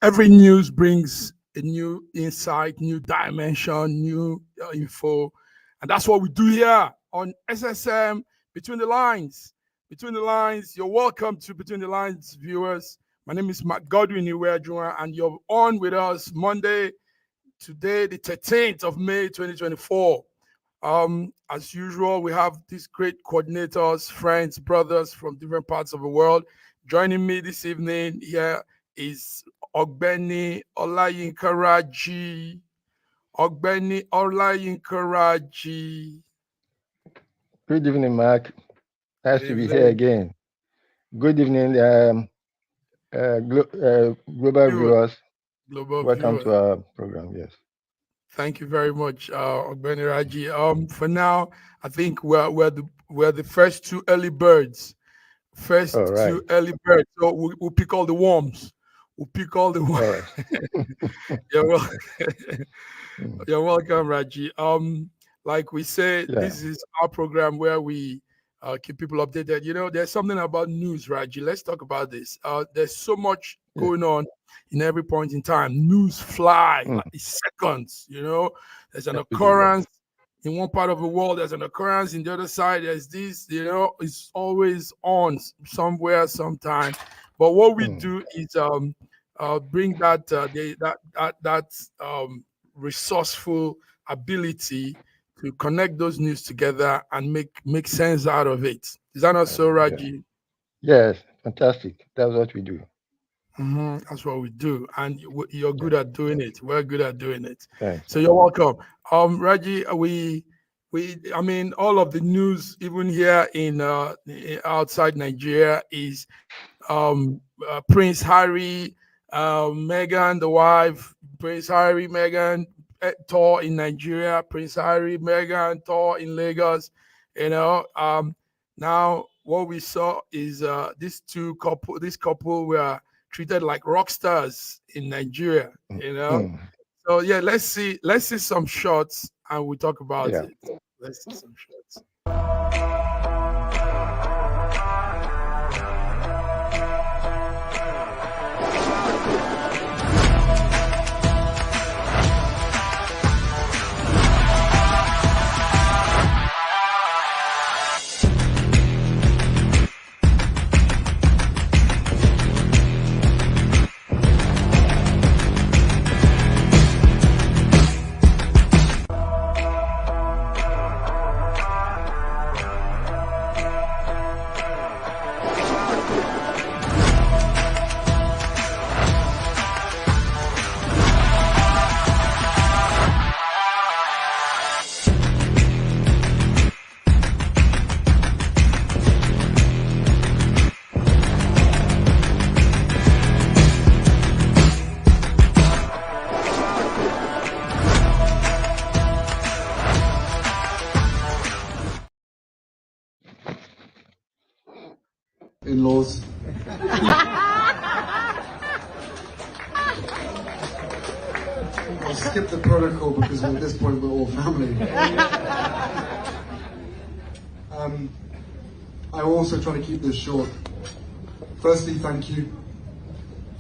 every news brings a new insight, new dimension, new info. And that's what we do here on SSM Between the Lines. Between the Lines, you're welcome to Between the Lines viewers. My name is Matt Godwin Iweajua, and you're on with us Monday, today, the 13th of May, 2024. As usual, we have these great coordinators, friends, brothers from different parts of the world. Joining me this evening here is Ogbeni Olayinka Raji. Ogbeni Olayinka Raji. Good evening, Mark. Nice to be here again. Good evening, global viewers. Welcome to our program. Yes. Thank you very much, Ogbeni Raji. For now, I think we're the first two early birds. Two early birds. So we'll pick all the worms. We'll pick all the worms. You're welcome, Raji. Like we say, This is our program where we keep people updated. You know, there's something about news, Raji. Let's talk about this. There's so much going on in every point in time. News fly like seconds. You know, there's an occurrence in one part of the world, there's an occurrence in the other side. There's this, you know, it's always on somewhere, sometime. But what we do is bring that resourceful ability to connect those news together and make sense out of it. Is that not so, Raji? Yes, fantastic. That's what we do. That's what we do, and you're good at doing it. We're good at doing it. Thanks. So you're welcome, Raji. I mean, all of the news, even here in outside Nigeria, is Prince Harry, Meghan, the wife, Prince Harry, Meghan tour in Nigeria, Prince Harry, Meghan tour in Lagos. You know, now what we saw is this couple were treated like rock stars in Nigeria, you know. So yeah, let's see some shots and we'll talk about it. Let's see some shots. In-laws. I'll skip the protocol because at this point we're all family. I will also try to keep this short. Firstly, thank you.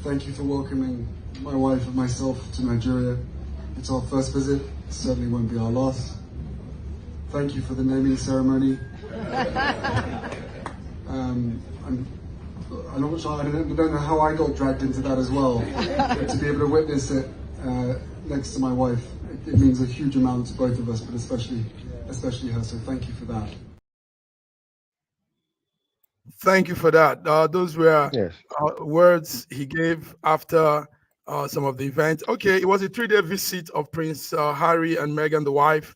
Thank you for welcoming my wife and myself to Nigeria. It's our first visit. It certainly won't be our last. Thank you for the naming ceremony. I don't know how I got dragged into that as well. But to be able to witness it next to my wife, it means a huge amount to both of us, but especially her. So thank you for that. Thank you for that. Those were words he gave after some of the events. Okay, it was a 3-day visit of Prince Harry and Meghan, the wife.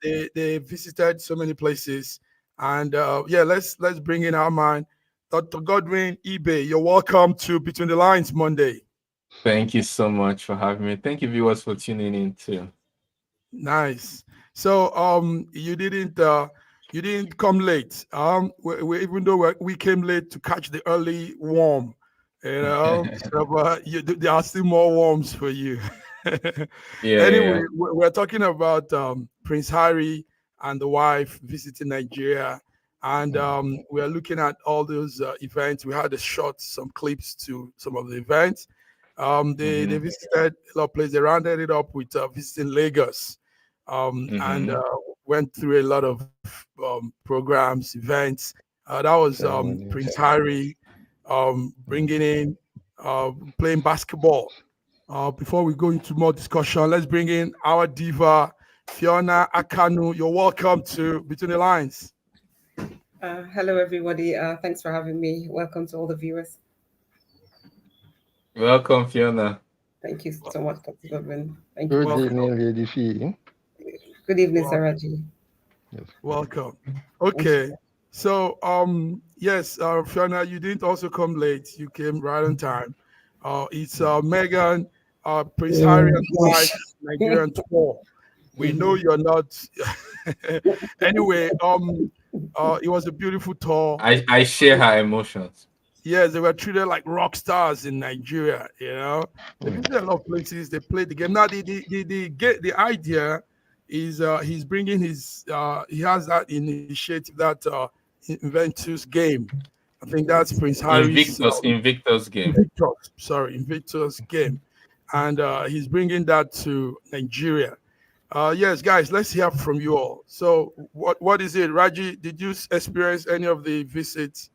They visited so many places. And let's bring in our man, Dr. Godwin Ibe. You're welcome to Between the Lines Monday. Thank you so much for having me. Thank you, viewers, for tuning in too. Nice. So you didn't come late. Even though we came late to catch the early warm, you know. So, there are still more warms for you. Anyway, we're talking about Prince Harry and the wife visiting Nigeria. And we are looking at all those events. We had some clips to some of the events. They visited a lot of places. They rounded it up with visiting Lagos, and went through a lot of programs, events. That was ceremonies. Prince Harry bringing in playing basketball. Before we go into more discussion, let's bring in our diva, Fiona Akanu. You're welcome to Between the Lines. Hello, everybody. Thanks for having me. Welcome to all the viewers. Welcome, Fiona. Thank you so much, Dr. Godwin. Thank Good you. evening, Lady Fee. Good evening, Saraji. Yes. Welcome. Okay. So, yes, Fiona, you didn't also come late. You came right on time. It's Meghan, Prince Harry and wife, Nigerian tour. We know you're not. Anyway, it was a beautiful tour. I share her emotions. Yes, they were treated like rock stars in Nigeria. They visited a lot of places. They played the game. Now, the idea is he's bringing his. He has that initiative, that Invictus game. I think that's Prince Harry's Invictus game. Invictus game, and he's bringing that to Nigeria. Yes, guys, let's hear from you all. So, what is it, Raji? Did you experience any of the visits?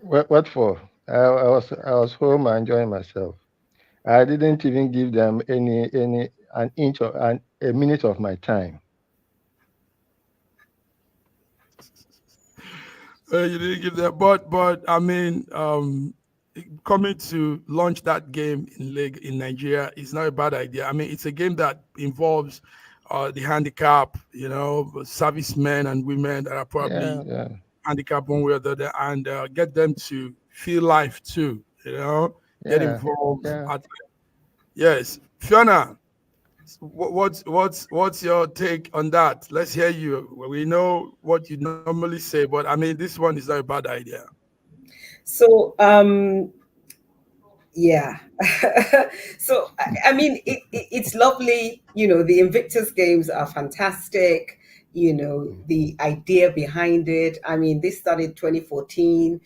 What for? I was home enjoying myself. I didn't even give them an inch or a minute of my time. You didn't give that, but I mean, coming to launch that game in Nigeria is not a bad idea. I mean, it's a game that involves the handicap, servicemen and women that are probably handicapped one way or the other, and get them to feel life too. Get involved. Yes, Fiona. What's your take on that? Let's hear you. We know what you normally say, but I mean, this one is not a bad idea. So, yeah. So, I mean, it's lovely. The Invictus Games are fantastic. The idea behind it. I mean, this started 2014.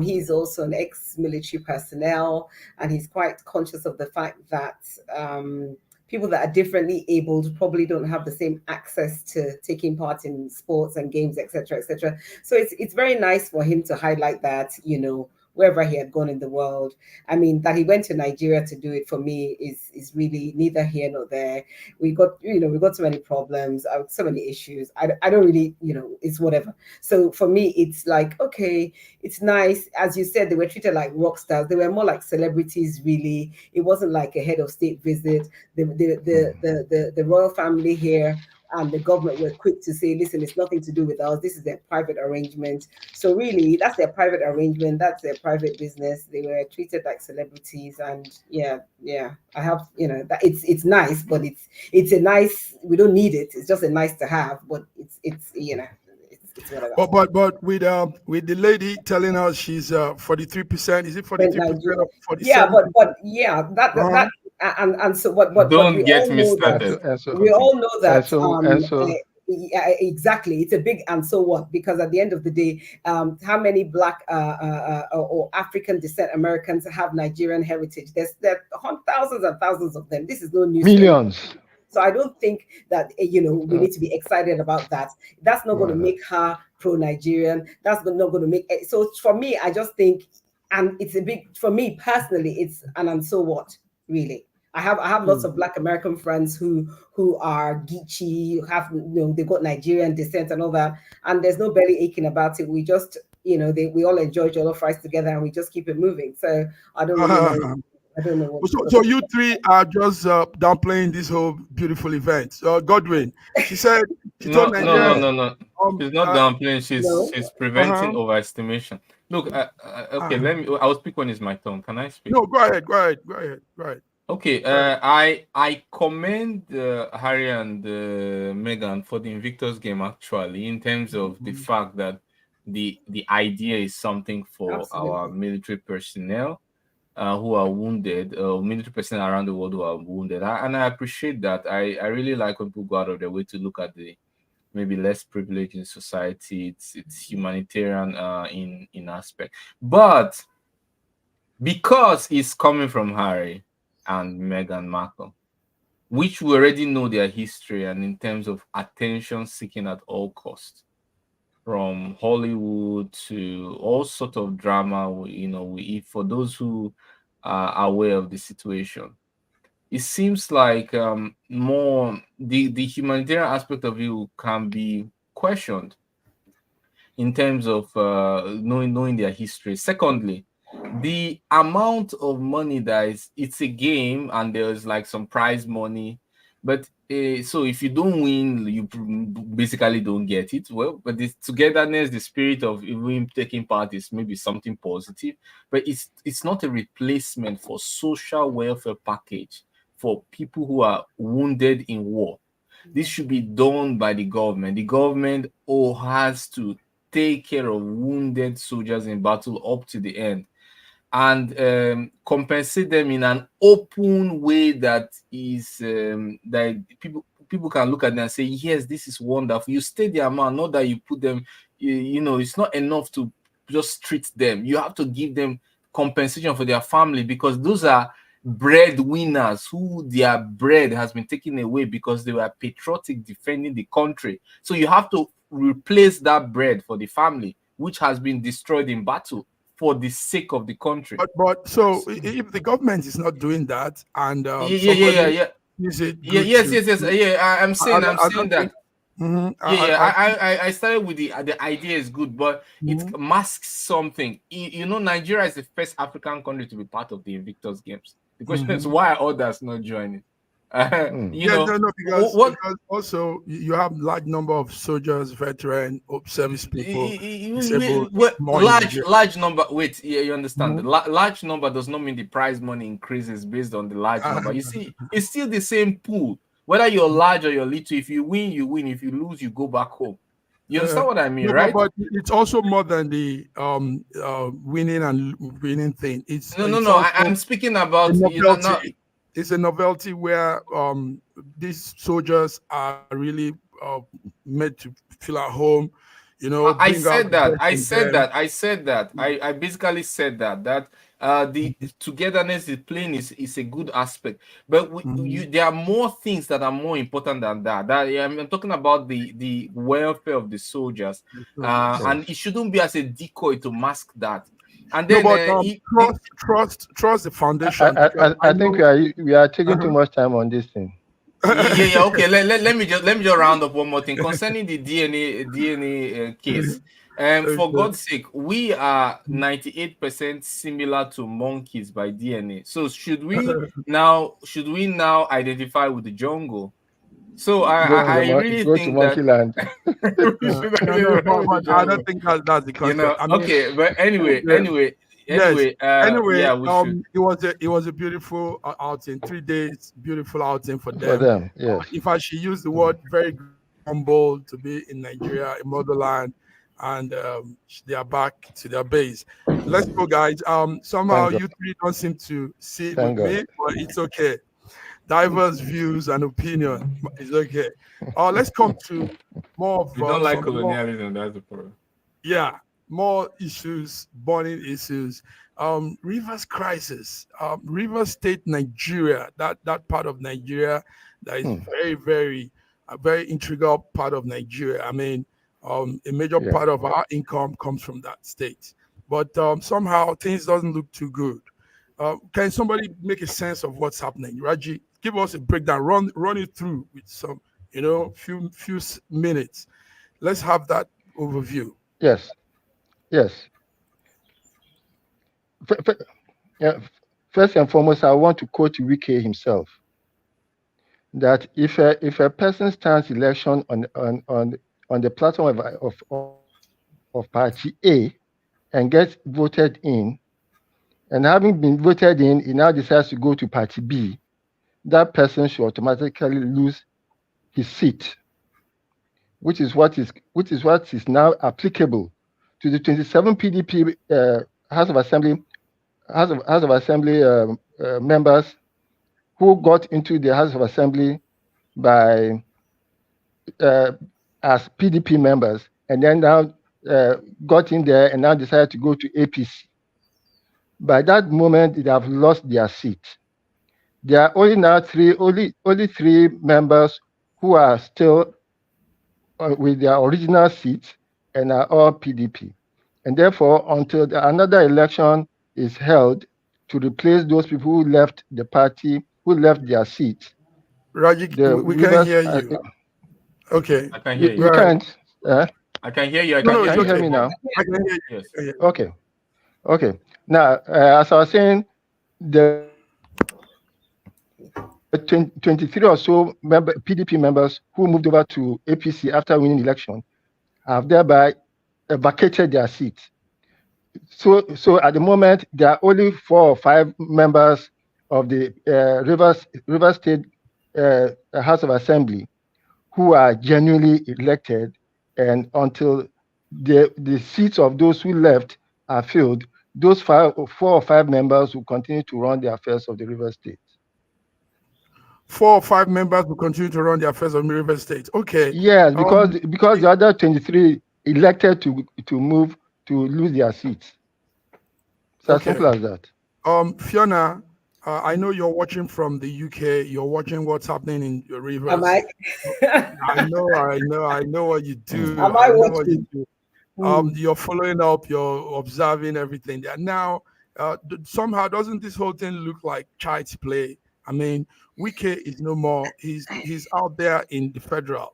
He's also an ex-military personnel, and he's quite conscious of the fact that people that are differently abled probably don't have the same access to taking part in sports and games, etc., etc. So it's very nice for him to highlight that, wherever he had gone in the world. I mean, that he went to Nigeria to do it, for me is really neither here nor there. We got so many problems, so many issues. I don't really, it's whatever. So for me, it's like, okay, it's nice. As you said, they were treated like rock stars. They were more like celebrities, really. It wasn't like a head of state visit. The royal family here and the government were quick to say, listen, it's nothing to do with us. This is their private arrangement. So really, that's their private arrangement. That's their private business. They were treated like celebrities. And yeah, I have, that it's nice, but it's a nice, we don't need it. It's just a nice to have, but it's whatever. But with the lady telling us she's 43%, is it 43% or 47%? Yeah, but yeah, that and so but don't we get all me know started. we all know that yeah, exactly, it's a big and so what, because at the end of the day, how many Black or African descent Americans have Nigerian heritage? There are thousands and thousands of them. This is no news. Millions. So I don't think that we need to be excited about that. That's not going to make her pro-Nigerian. That's not going to make it. So for me, I just think, and it's a big, for me personally, it's and so what, really. I have lots of Black American friends who are Geechee, have they got Nigerian descent and all that, and there's no belly aching about it. We just we all enjoy jollof rice together, and we just keep it moving. So I don't really know. I don't know what. So you three are just downplaying this whole beautiful event. Godwin, she said she told Nigeria. No. She's not downplaying. She's preventing overestimation. Look, okay. I will speak when it's my turn. Can I speak? No, go ahead. Okay. I commend Harry and Meghan for the Invictus game, actually, in terms of the fact that the idea is something for our military personnel who are wounded, military personnel around the world who are wounded. And I appreciate that. I really like when people go out of their way to look at the maybe less privileged in society. It's humanitarian in aspect. But because it's coming from Harry and Meghan Markle, which we already know their history and in terms of attention seeking at all costs, from Hollywood to all sort of drama. For those who are aware of the situation, it seems like more the humanitarian aspect of it can be questioned in terms of knowing their history. Secondly, the amount of money that it's a game and there's like some prize money, but so if you don't win, you basically don't get it. Well, but the togetherness, the spirit of even taking part is maybe something positive, but it's not a replacement for social welfare package for people who are wounded in war. This should be done by the government. The government has to take care of wounded soldiers in battle up to the end and compensate them in an open way that is that people can look at them and say, yes, this is wonderful. You stay the amount, not that you put them, it's not enough to just treat them. You have to give them compensation for their family, because those are breadwinners who their bread has been taken away because they were patriotic defending the country. So you have to replace that bread for the family which has been destroyed in battle for the sake of the country. But so if the government is not doing that, and yeah. Is it Yes. Yeah, I'm saying that. I started with the idea is good, but it masks something. Nigeria is the first African country to be part of the Invictus Games. The question is, why are others not joining? Because also you have large number of soldiers, veteran, service people, disabled, large number. Wait, yeah, you understand? The large number does not mean the prize money increases based on the large number. You see, it's still the same pool. Whether you're large or you're little, if you win, you win. If you lose, you go back home. You understand what I mean, right? But it's also more than the winning thing. No. I'm speaking about it's a novelty where these soldiers are really made to feel at home. I said that. I basically said that the togetherness, the playing is a good aspect, but there are more things that are more important than that. I'm talking about the welfare of the soldiers, and it shouldn't be as a decoy to mask that. And then trust the foundation. I think we are taking too much time on this thing. Yeah. Okay. Let me just round up one more thing concerning the DNA case. For God's sake, we are 98% similar to monkeys by DNA. So should we now identify with the jungle? So I really think that. I don't think that's the concept. Okay, but anyway. It was a beautiful outing. 3 days, beautiful outing for them. Yeah. If I should use the word, very humble to be in Nigeria, in motherland, and they are back to their base. Let's go, guys. Somehow you three don't seem to see it with me, but it's okay. Diverse views and opinion is okay. Let's come to more of. You don't like colonialism, that's the problem. Yeah. More issues, burning issues. Rivers crisis, Rivers State, Nigeria, that part of Nigeria that is very integral part of Nigeria. I mean, a major part of our income comes from that state. But somehow things doesn't look too good. Can somebody make a sense of what's happening? Raji, give us a breakdown, run it through with some, few minutes. Let's have that overview. Yes. First and foremost, I want to quote Wike himself that if a person stands election on the platform of Party A and gets voted in, and having been voted in, he now decides to go to Party B, that person should automatically lose his seat, which is what is now applicable to the 27 PDP House of Assembly members who got into the House of Assembly by as PDP members, and then now got in there and now decided to go to APC. by that moment they have lost their seat. There are only now only three members who are still with their original seats and are all PDP. And therefore, until another election is held to replace those people who left the party, who left their seats, Raji, we can't hear you. Okay. I can hear you. You can't. I can hear you. I No, can Can you hear me now? I can hear you. Yes. Okay. Now, as I was saying, the 23 or so PDP members who moved over to APC after winning the election have thereby vacated their seats. So at the moment, there are only 4 or 5 members of the Rivers State House of Assembly who are genuinely elected, and until the seats of those who left are filled, those 4 or 5 members will continue to run the affairs of the Rivers State. 4 or 5 members will continue to run the affairs of Rivers State. Okay. Yes, because the other 23 elected to move to lose their seats. It's as simple as that. Fiona, I know you're watching from the UK. You're watching what's happening in Rivers. Am I? I know what you do. Am I watching? You're following up. You're observing everything there. Now, somehow, doesn't this whole thing look like child's play? I mean, Wike is no more. He's out there in the federal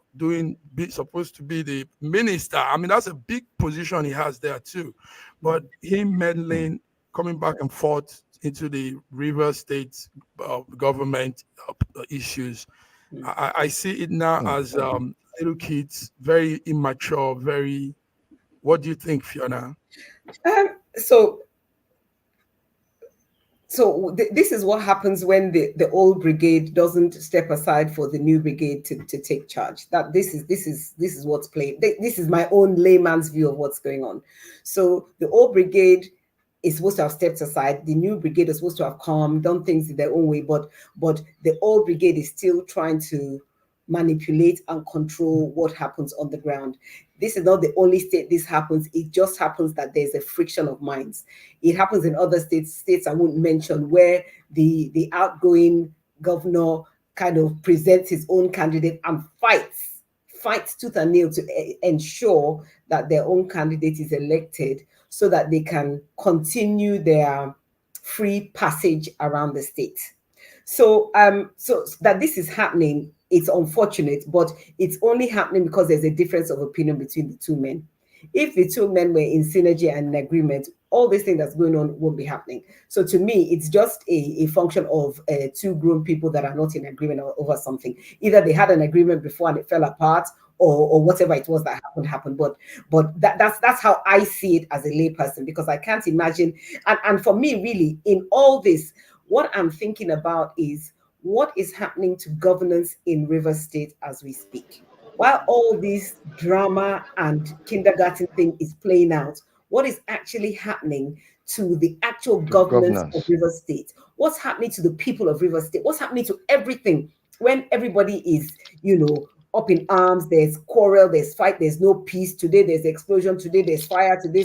supposed to be the minister. I mean, that's a big position he has there too. But him meddling, coming back and forth into the Rivers State government issues, I see it now as little kids, very immature, very. What do you think, Fiona? So this is what happens when the old brigade doesn't step aside for the new brigade to take charge. That this is what's playing. This is my own layman's view of what's going on. So the old brigade is supposed to have stepped aside. The new brigade is supposed to have come, done things in their own way, but the old brigade is still trying to manipulate and control what happens on the ground. This is not the only state this happens. It just happens that there's a friction of minds. It happens in other states I won't mention, where the outgoing governor kind of presents his own candidate and fights tooth and nail to ensure that their own candidate is elected so that they can continue their free passage around the state. So that this is happening, it's unfortunate, but it's only happening because there's a difference of opinion between the two men. If the two men were in synergy and in agreement, all this thing that's going on won't be happening. So to me, it's just a function of two grown people that are not in agreement over something. Either they had an agreement before and it fell apart, or whatever it was that happened. But that's how I see it as a layperson, because I can't imagine. And for me, really, in all this, what I'm thinking about is what is happening to governance in Rivers State as we speak. While all this drama and kindergarten thing is playing out, what is actually happening to the actual governance of Rivers State? What's happening to the people of Rivers State? What's happening to everything when everybody is, up in arms? There's quarrel, there's fight, there's no peace. Today there's explosion, today there's fire, today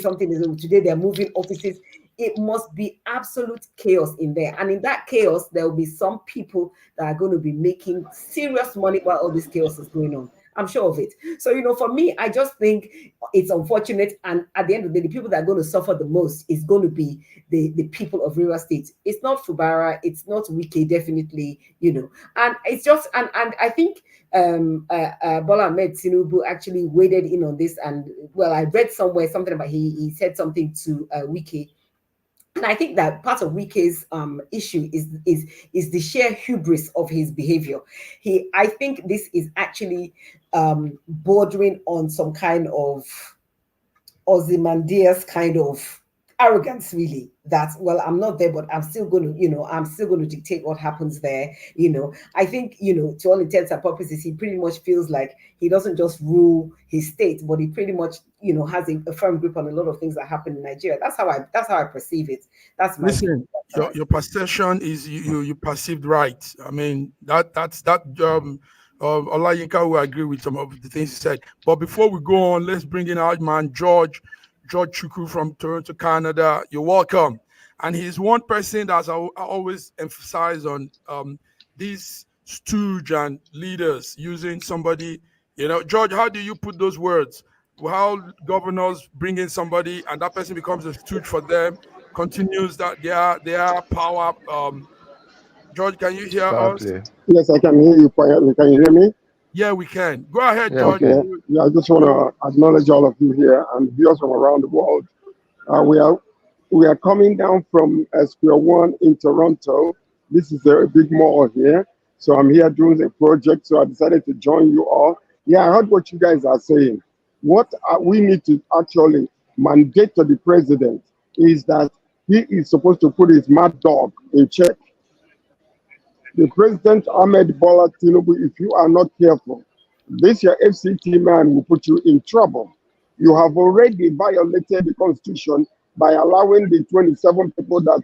they're moving offices. It must be absolute chaos in there. And in that chaos, there will be some people that are going to be making serious money while all this chaos is going on. I'm sure of it. So, for me, I just think it's unfortunate. And at the end of the day, the people that are going to suffer the most is going to be the people of Rivers State. It's not Fubara. It's not Wike, definitely, And it's just, and I think Bola Ahmed Tinubu actually waded in on this. And, well, I read somewhere something about he said something to Wike. And I think that part of Wike's issue is the sheer hubris of his behavior. I think this is actually bordering on some kind of Ozymandias kind of arrogance, really. That, well, I'm not there, but I'm still going to dictate what happens there. I think, to all intents and purposes, he pretty much feels like he doesn't just rule his state, but he pretty much, has a firm grip on a lot of things that happen in Nigeria. That's how I perceive it. That's my listen. Your perception is you perceived right. I mean, that's Olayinka will agree with some of the things he said. But before we go on, let's bring in our man George Chukwu from Toronto, Canada. You're welcome. And he's one person that's always emphasized on these stooge and leaders using somebody. George, how do you put those words? How governors bring in somebody and that person becomes a stooge for them, continues that their power. George, can you hear us? Yes, I can hear you quietly. Can you hear me? Yeah, we can. Go ahead, Yeah, George. Okay. Yeah, I just want to acknowledge all of you here and viewers from around the world. We are coming down from Square One in Toronto. This is a big mall here. So I'm here doing a project. So I decided to join you all. Yeah, I heard what you guys are saying. What we need to actually mandate to the president is that he is supposed to put his mad dog in check. The President Ahmed Bola Tinubu, if you are not careful, this your FCT man will put you in trouble. You have already violated the Constitution by allowing the 27 people that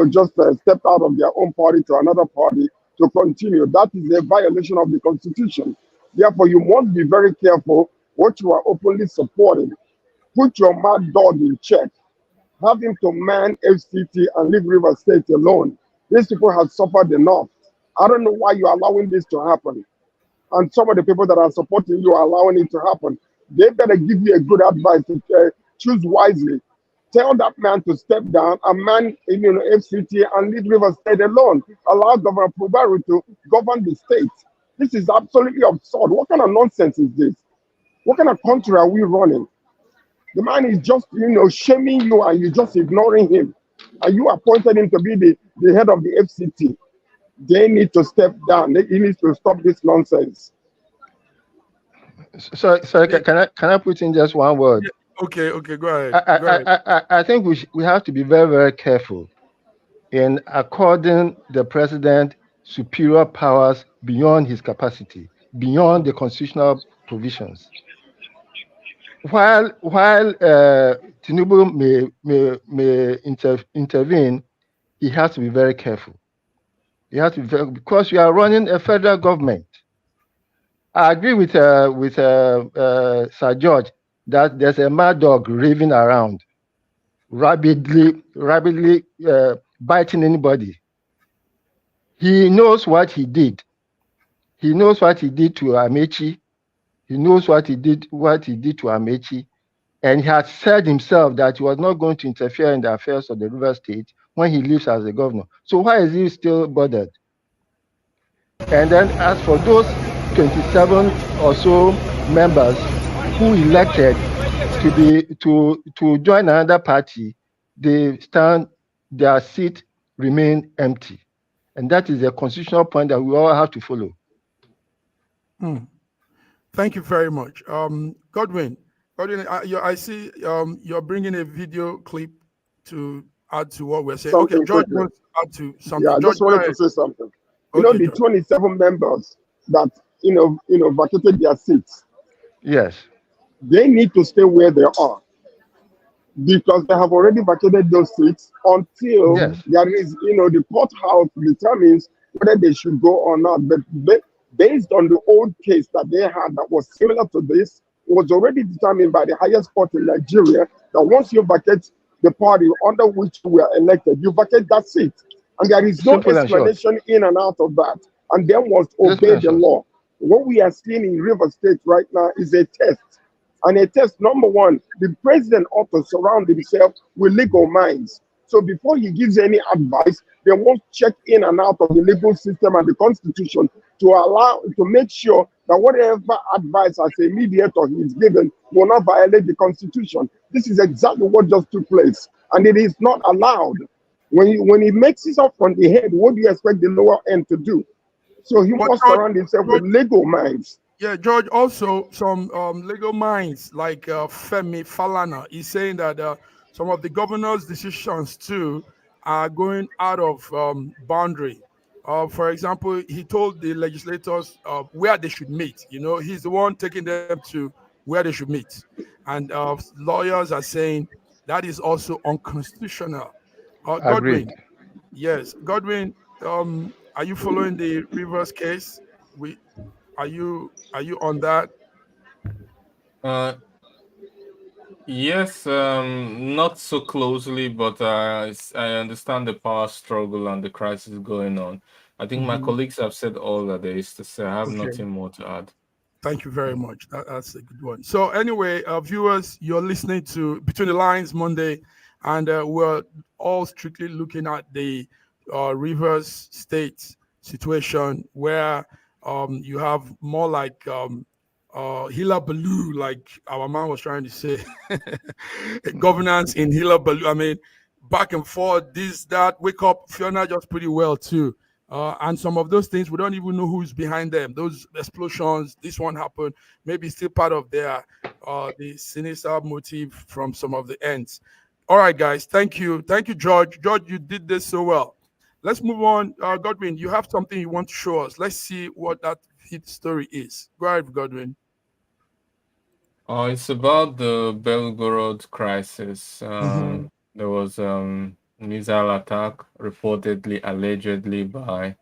just stepped out of their own party to another party to continue. That is a violation of the Constitution. Therefore, you must be very careful what you are openly supporting. Put your mad dog in check. Have him to man FCT and leave River State alone. These people have suffered enough. I don't know why you're allowing this to happen. And some of the people that are supporting you are allowing it to happen. They better give you a good advice to choose wisely. Tell that man to step down and man FCT and leave River State alone. Allow Governor Pubaru to govern the state. This is absolutely absurd. What kind of nonsense is this? What kind of country are we running? The man is just, shaming you and you're just ignoring him. And you appointed him to be the head of the FCT. They need to step down. He needs to stop this nonsense. So can I put in just one word? Okay, go ahead. I think we have to be very, very careful in according the president superior powers beyond his capacity, beyond the constitutional provisions. While Tinubu may intervene, he has to be very careful. You have to because you are running a federal government. I agree with Sir George that there's a mad dog raving around, rapidly biting anybody. He knows what he did. He knows what he did to Amechi. He knows what he did to Amechi. And he has said himself that he was not going to interfere in the affairs of the River State when he leaves as a governor. So why is he still bothered? And then as for those 27 or so members who elected to join another party, their seat remain empty. And that is a constitutional point that we all have to follow. Thank you very much. Godwin, I see you're bringing a video clip to add to what we're saying. Something okay, George quickly. wants to add to something. Yeah, I George, just wanted to say something. Okay, the 27 members that vacated their seats. Yes. They need to stay where they are because they have already vacated those seats until there is, the courthouse determines whether they should go or not. But based on the old case that they had that was similar to this, it was already determined by the highest court in Nigeria that once you vacate the party under which you were elected, you vacate that seat. And there is no explanation in and out of that. And they must obey the law. What we are seeing in River State right now is a test. And a test, number one, the president ought to surround himself with legal minds. So before he gives any advice, they won't check in and out of the legal system and the constitution to make sure that whatever advice as a mediator he is given will not violate the constitution. This is exactly what just took place. And it is not allowed. When he makes it up from the head, what do you expect the lower end to do? So he must surround himself with legal minds. Yeah, George, also some legal minds like Femi Falana is saying that some of the governor's decisions too are going out of boundary. For example, he told the legislators where they should meet. He's the one taking them to where they should meet. And lawyers are saying that is also unconstitutional. Godwin, yes, Godwin, are you following the Rivers case? Are you on that? Yes, not so closely, but I understand the power struggle and the crisis going on. I think my colleagues have said all that there is to say. I have Okay. nothing more to add. Thank you very much. That's a good one. So anyway, viewers, you're listening to Between the Lines Monday, and we're all strictly looking at the Rivers State situation where you have more like Hila Baloo, like our man was trying to say, governance in Hila Baloo. I mean, back and forth, this, that, wake up, Fiona just pretty well too. And some of those things, we don't even know who's behind them. Those explosions, this one happened, maybe still part of their the sinister motive from some of the ends. All right, guys, thank you. Thank you, George. George, you did this so well. Let's move on. Godwin, you have something you want to show us. Let's see what that hit story is. Go ahead, Godwin. It's about the Belgorod crisis. There was missile attack reportedly, allegedly by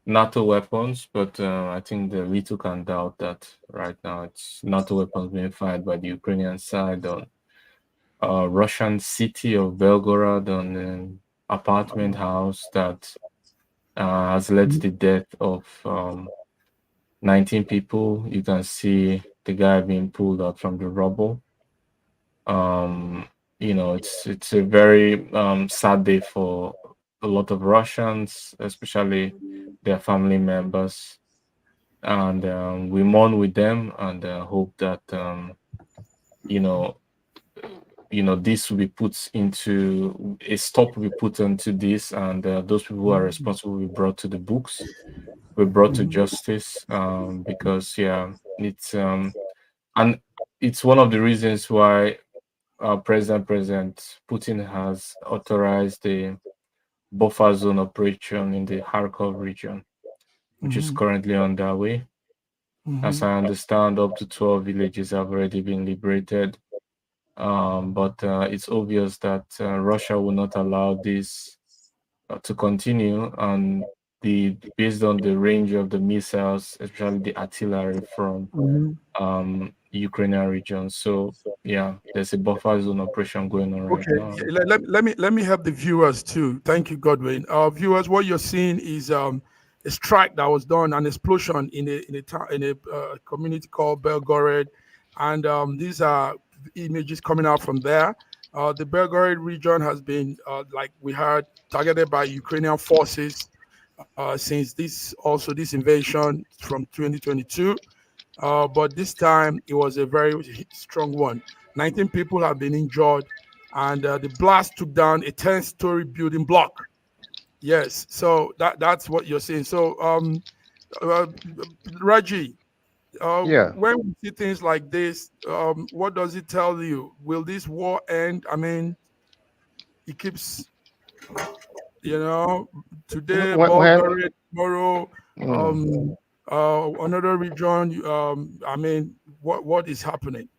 NATO weapons, but I think the little can doubt that right now. It's NATO weapons being fired by the Ukrainian side on Russian city of Belgorod, on an apartment house that has led to the death of 19 people. You can see the guy being pulled out from the rubble. It's a very sad day for a lot of Russians, especially their family members, and we mourn with them and hope that this will be put into a stop will be put into this, and those people who are responsible will be brought to the books, will be brought to justice, because it's and it's one of the reasons why President Putin has authorized the buffer zone operation in the Kharkov region, which is currently underway. As I understand, up to 12 villages have already been liberated. But it's obvious that Russia will not allow this to continue, and based on the range of the missiles, especially the artillery from Ukrainian regions. So there's a buffer zone operation going on right now. Let me help the viewers too. Thank you, Godwin. Viewers, what you're seeing is a strike that was done, an explosion in a community called Belgorod, and these are images coming out from there. The Belgorod region has been, like we heard, targeted by Ukrainian forces since this invasion from 2022. But this time it was a very strong one. 19 people have been injured, and the blast took down a 10-story building block. Yes, so that's what you're saying. So, Raji, when we see things like this, what does it tell you? Will this war end? I mean, it keeps, today, Bulgaria, tomorrow, another region. I mean, what is happening?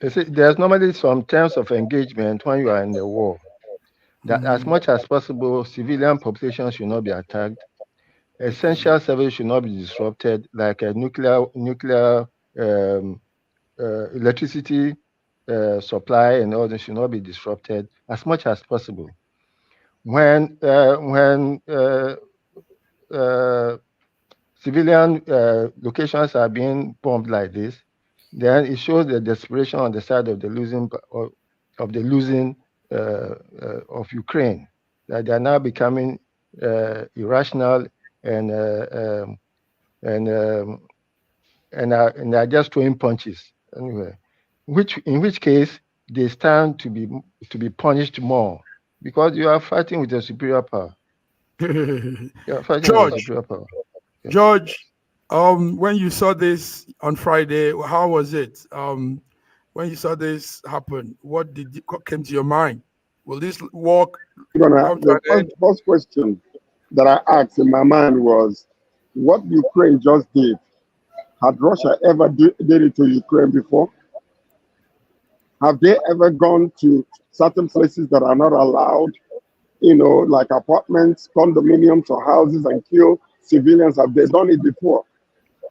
You see, there's normally some terms of engagement when you are in the war. That as much as possible, civilian population should not be attacked. Essential services should not be disrupted, like nuclear electricity supply and all this should not be disrupted as much as possible. When civilian locations are being bombed like this, then it shows the desperation on the side of the losing of Ukraine, that they are now becoming irrational and are just throwing punches anyway. In which case they stand to be punished more, because you are fighting with a superior power. You are fighting with a superior power. Yeah. George, when you saw this on Friday, how was it? When you saw this happen, what came to your mind? Will this walk? The first question that I asked in my mind was, what Ukraine just did, had Russia ever did it to Ukraine before? Have they ever gone to certain places that are not allowed, like apartments, condominiums, or houses, and kill civilians? Have they done it before?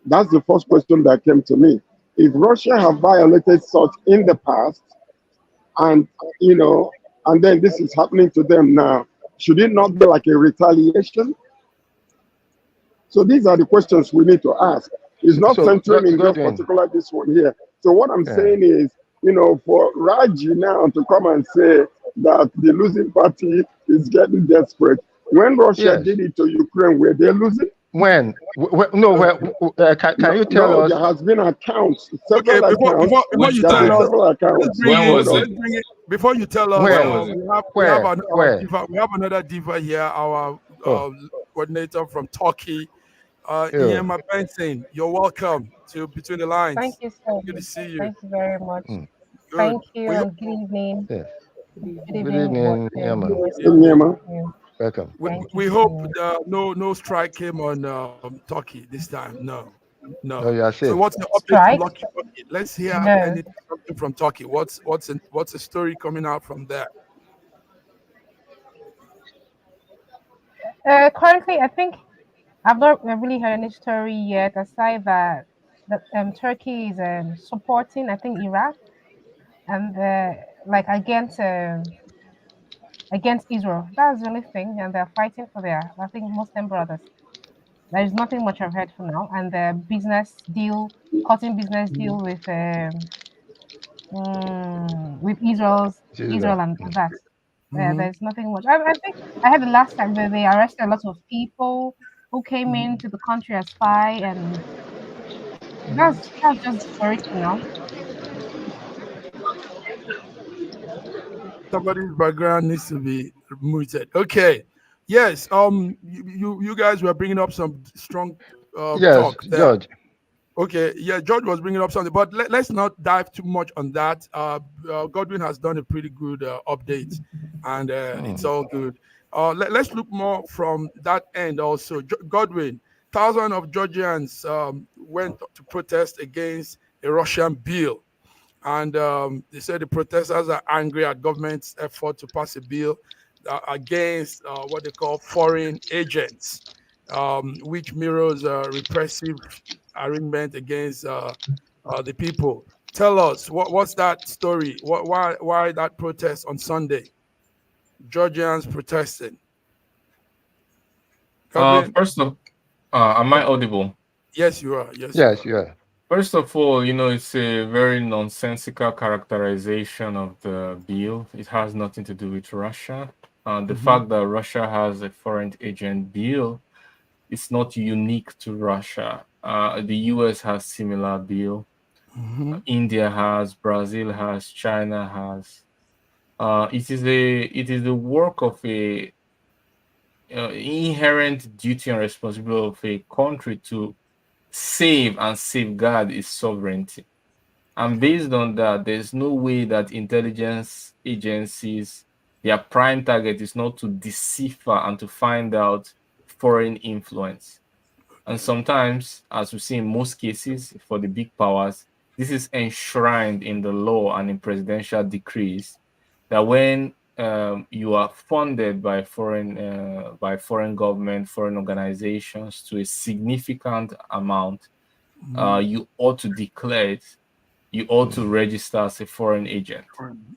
That's the first question that came to me. if Russia have violated such in the past, and and then this is happening to them now, should it not be like a retaliation? So these are the questions we need to ask. It's not centering in just particular this one here. So what I'm saying is, for Raji now to come and say that the losing party is getting desperate, when Russia did it to Ukraine, were they losing? When? Can you tell us? There has been accounts, several accounts. Before you tell us, several accounts. When was it? Before you tell us, we have another diva here, our coordinator from Turkey. Yema Benson, you're welcome to Between the Lines. Thank you so much. Good to see you. Thank you very much. Thank you and good evening. Yes. Good evening, Yema. Welcome. We hope no strike came on Turkey this time. No. You are safe. So what's the update from Turkey? Let's hear anything from Turkey. What's the story coming out from there? Currently, I think I've not really heard any story yet, aside that Turkey is supporting, I think, Iraq, and against Israel. That's the only thing, and they're fighting for their, I think, Muslim brothers. There is nothing much I've heard for now, and the cutting business deal with Israel and that. There's nothing much. I think I heard the last time that they arrested a lot of people who came into the country as spy, and that's just for it now. Somebody's background needs to be muted. Okay. Yes. You guys were bringing up some strong talk there. George. Okay. Yeah, George was bringing up something, but let's not dive too much on that. Godwin has done a pretty good update, and it's all good. Let's look more from that end also. Godwin, thousands of Georgians went to protest against a Russian bill. And they said the protesters are angry at government's effort to pass a bill against what they call foreign agents, which mirrors repressive arraignment against the people. Tell us, what's that story? Why that protest on Sunday? Georgians protesting. First of am I audible? Yes, you are. Yes, you are. First of all, it's a very nonsensical characterization of the bill. It has nothing to do with Russia. The fact that Russia has a foreign agent bill is not unique to Russia. The US has similar bill. India has, Brazil has, China has. It is the work of a inherent duty and responsibility of a country to save and safeguard its sovereignty. And based on that, there's no way that intelligence agencies, their prime target is not to decipher and to find out foreign influence. And sometimes, as we see in most cases for the big powers, this is enshrined in the law and in presidential decrees that when you are funded by foreign government, foreign organizations to a significant amount, you ought to declare it. You ought to register as a foreign agent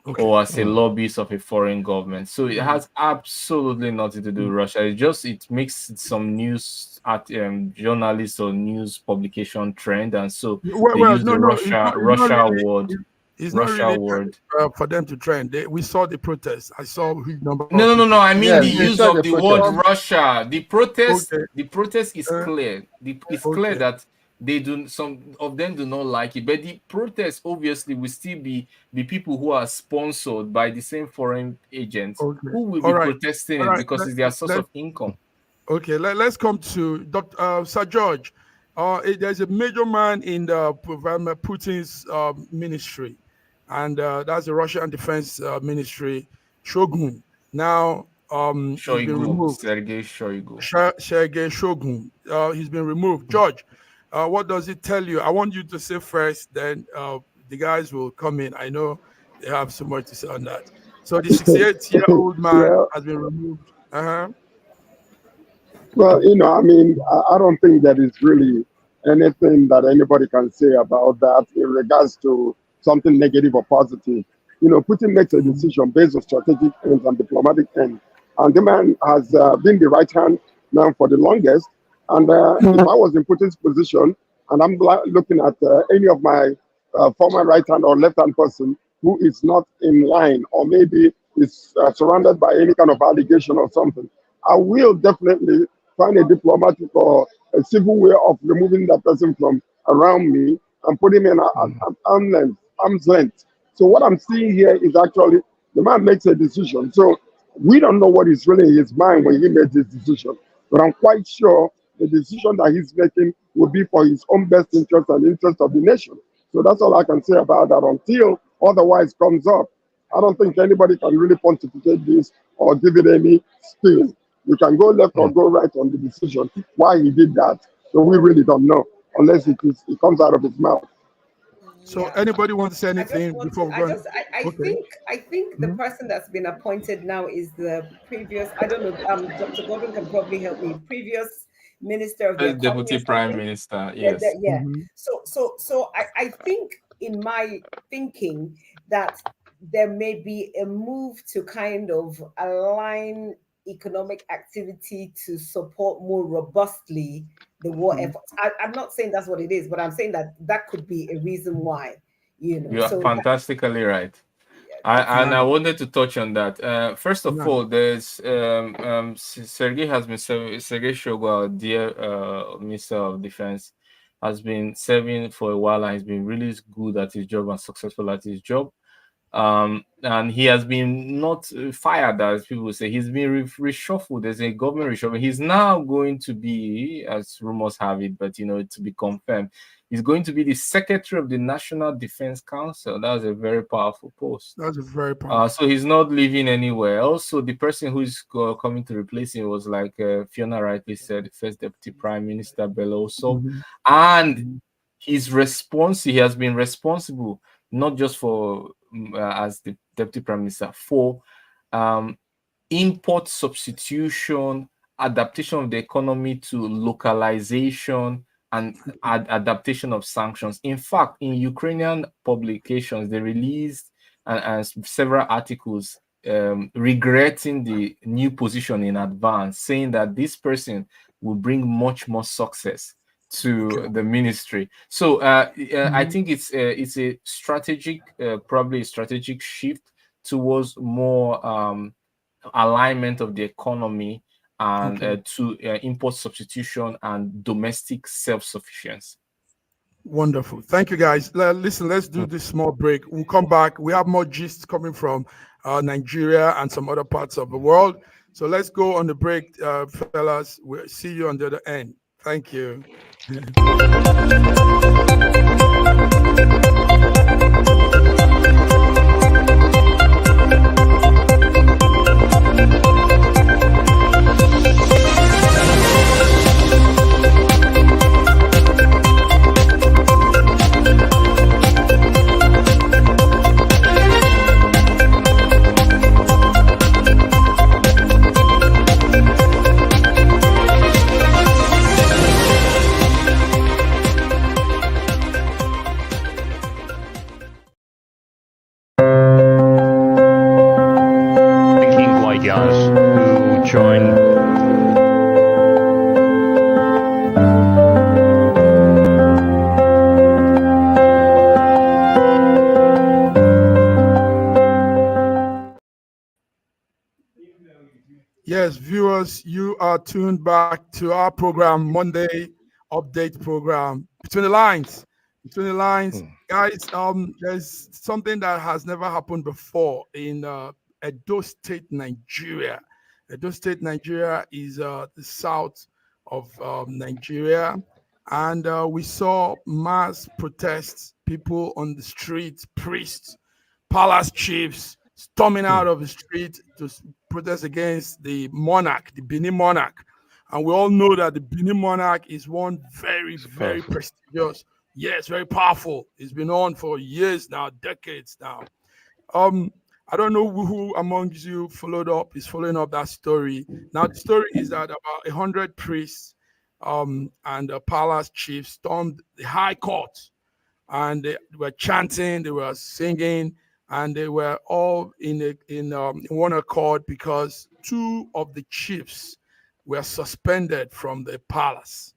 or as a lobbyist of a foreign government. So it has absolutely nothing to do with Russia. It makes some news at journalists or news publication trend, and so they use the Russia word. It's not really for them to trend. We saw the protests. I saw a huge number. No. I mean the use of the word Russia. The protest is clear. It's clear that some of them do not like it, but the protest obviously will still be the people who are sponsored by the same foreign agents who will be protesting it because it's their source of income. Okay, let's come to Dr. Sir George. There's a major man in the Vladimir Putin's ministry, and that's the Russian Defense Ministry, Shoigu. Now, he's been removed. Sergei Shoigu. Sergei Shoigu. He's been removed. George, what does it tell you? I want you to say first, then the guys will come in. I know they have so much to say on that. So the 68-year-old man has been removed. Well, I mean, I don't think that is really anything that anybody can say about that in regards to something negative or positive. You know, Putin makes a decision based on strategic ends and diplomatic ends. And the man has been the right hand man for the longest. And if I was in Putin's position and I'm looking at any of my former right hand or left hand person who is not in line or maybe is surrounded by any kind of allegation or something, I will definitely find a diplomatic or a civil way of removing that person from around me and put him in arm's length. So what I'm seeing here is actually the man makes a decision. So we don't know what is really in his mind when he made this decision, but I'm quite sure the decision that he's making will be for his own best interest and interest of the nation. So that's all I can say about that until otherwise comes up. I don't think anybody can really pontificate this or give it any spin. You can go left or go right on the decision why he did that. So we really don't know unless it comes out of his mouth. So anybody want to say anything before we go? I think the person that's been appointed now is the previous. I don't know. Dr. Gordon can probably help me. Previous Minister of the Economy, Deputy Prime Minister. Yes. Yeah. So I think in my thinking that there may be a move to kind of align economic activity to support more robustly the war efforts. I'm not saying that's what it is, but I'm saying that could be a reason why, you know. You are fantastically right. I wanted to touch on that. First of all, there's Sergei Shoigu, our dear Minister of Defense, has been serving for a while and he's been really good at his job and successful at his job. And he has been not fired, as people say. He's been reshuffled. There's a government reshuffle. He's now going to be, as rumors have it, but you know, to be confirmed, he's going to be the Secretary of the National Defense Council. That's a very powerful post. That's a very powerful. So he's not leaving anywhere. Also, the person who is coming to replace him was, like Fiona rightly said, the first Deputy Prime Minister Belgorod, and he has been responsible not just for as the Deputy Prime Minister for import substitution, adaptation of the economy to localization, and adaptation of sanctions. In fact, in Ukrainian publications, they released and several articles regretting the new position in advance, saying that this person will bring much more success to the ministry. So I think it's a strategic, probably a strategic shift towards more alignment of the economy and to import substitution and domestic self-sufficiency. Wonderful. Thank you, guys. Listen, let's do this small break. We'll come back. We have more gists coming from Nigeria and some other parts of the world. So let's go on the break, fellas. We'll see you on the other end. Thank you. Yes, viewers, you are tuned back to our program, Monday Update program, Between the Lines. Between the Lines, guys, there's something that has never happened before in Edo State, Nigeria. Edo State, Nigeria is the south of Nigeria. And we saw mass protests, people on the streets, priests, palace chiefs, storming out of the street to protest against the monarch, the Benin monarch. And we all know that the Benin monarch is one very, very prestigious, yes, very powerful. It's been on for years now, decades now. I don't know who amongst you is following up that story. Now, the story is that about 100 priests and the palace chiefs stormed the high court, and they were chanting, they were singing, and they were all in one accord because two of the chiefs were suspended from the palace.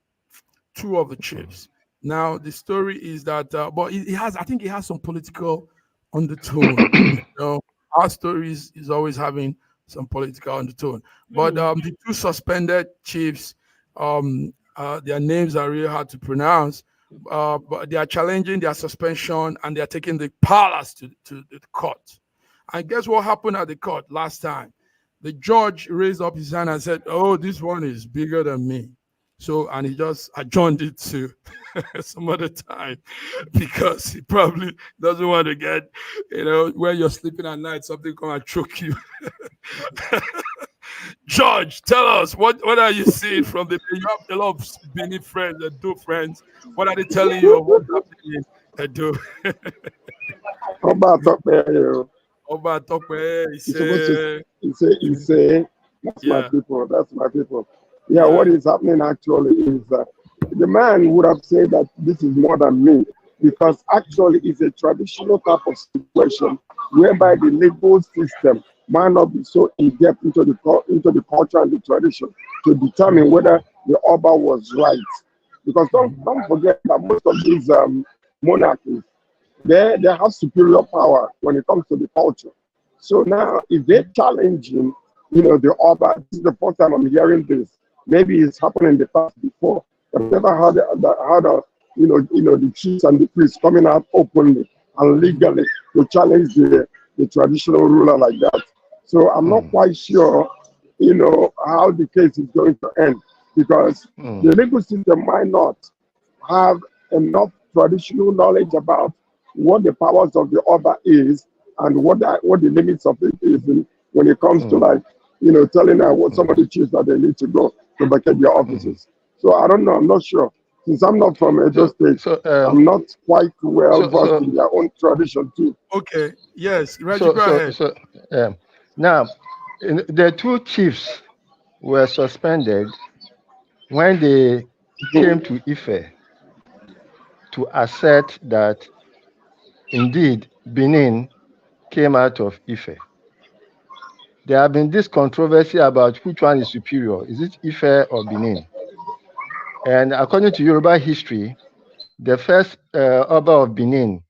Two of the chiefs. Now the story is that, but I think it has some political undertone. You know, our stories is always having some political undertone. But the two suspended chiefs, their names are really hard to pronounce. But they are challenging their suspension, and they are taking the palace to the court. And guess what happened at the court last time? The judge raised up his hand and said, "Oh, this one is bigger than me." So, and he just adjourned it to some other time because he probably doesn't want to get, when you're sleeping at night, something come and choke you. George, tell us, what are you seeing from you have a lot of Benin friends, Edo friends. What are they telling you of what's happening in Edo? Oba Tokwe, he say, that's my people. Yeah, what is happening actually is that the man would have said that this is more than me, because actually it's a traditional type of situation whereby the legal system might not be so in-depth into the culture and the tradition to determine whether the Oba was right. Because don't forget that most of these monarchies, they have superior power when it comes to the culture. So now, if they're challenging, the Oba, this is the first time I'm hearing this. Maybe it's happened in the past before. I've never heard the chiefs and the priests coming out openly and legally to challenge the traditional ruler like that. So I'm not quite sure, how the case is going to end, because the legal system might not have enough traditional knowledge about what the powers of the Oba is and what the limits of it is when it comes to telling what some of the chiefs that they need to go to vacate their offices. So I don't know. I'm not sure. Since I'm not from Edo State, I'm not quite well versed in their own tradition too. Okay. Yes. Reggie, go ahead. Now, the two chiefs were suspended when they came to Ife to assert that indeed Benin came out of Ife. There have been this controversy about which one is superior. Is it Ife or Benin? And according to Yoruba history, the first Oba of Benin,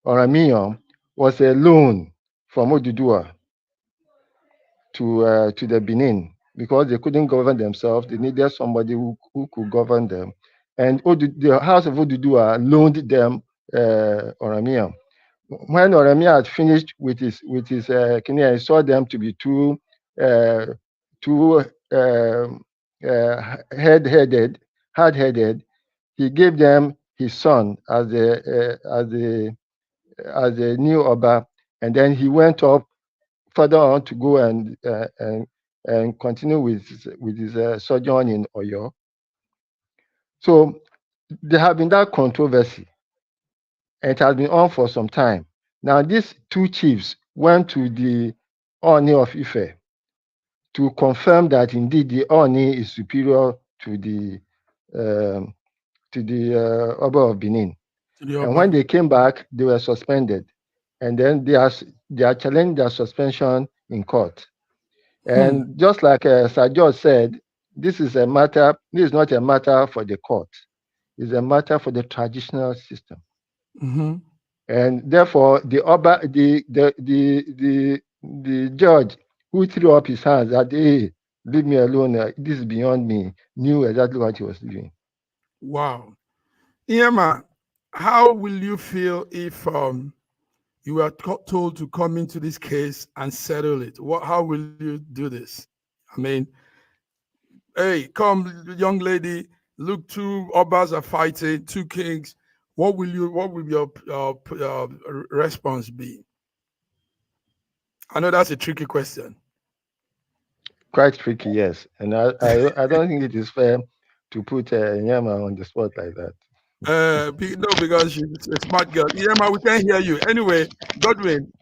Oramiyan, was a loan from Oduduwa to the Benin, because they couldn't govern themselves. They needed somebody who could govern them. And the house of Oduduwa loaned them Oramiyan. When Oramiyan had finished with his Kenya, he saw them to be too hard-headed. He gave them his son as the new Oba, and then he went up further on to go and continue with his sojourn in Oyo. So there have been that controversy, and it has been on for some time. Now these two chiefs went to the Oni of Ife to confirm that indeed the Oni is superior to the Oba of Benin. And when they came back, they were suspended, and then they are challenging their suspension in court. And just like Sir George said, this is not a matter for the court. It's a matter for the traditional system. And therefore, the Oba, the judge who threw up his hands that, hey, leave me alone, this is beyond me, knew exactly what he was doing. Wow. Iyema, how will you feel if you were told to come into this case and settle it? How will you do this? I mean, hey, come, young lady, look, two Obas are fighting, two kings. What will your response be? I know that's a tricky question. Quite tricky, yes. And I don't think it is fair to put Iyema on the spot like that. No, because she's a smart girl. Iyema, we can't hear you. Anyway, Godwin,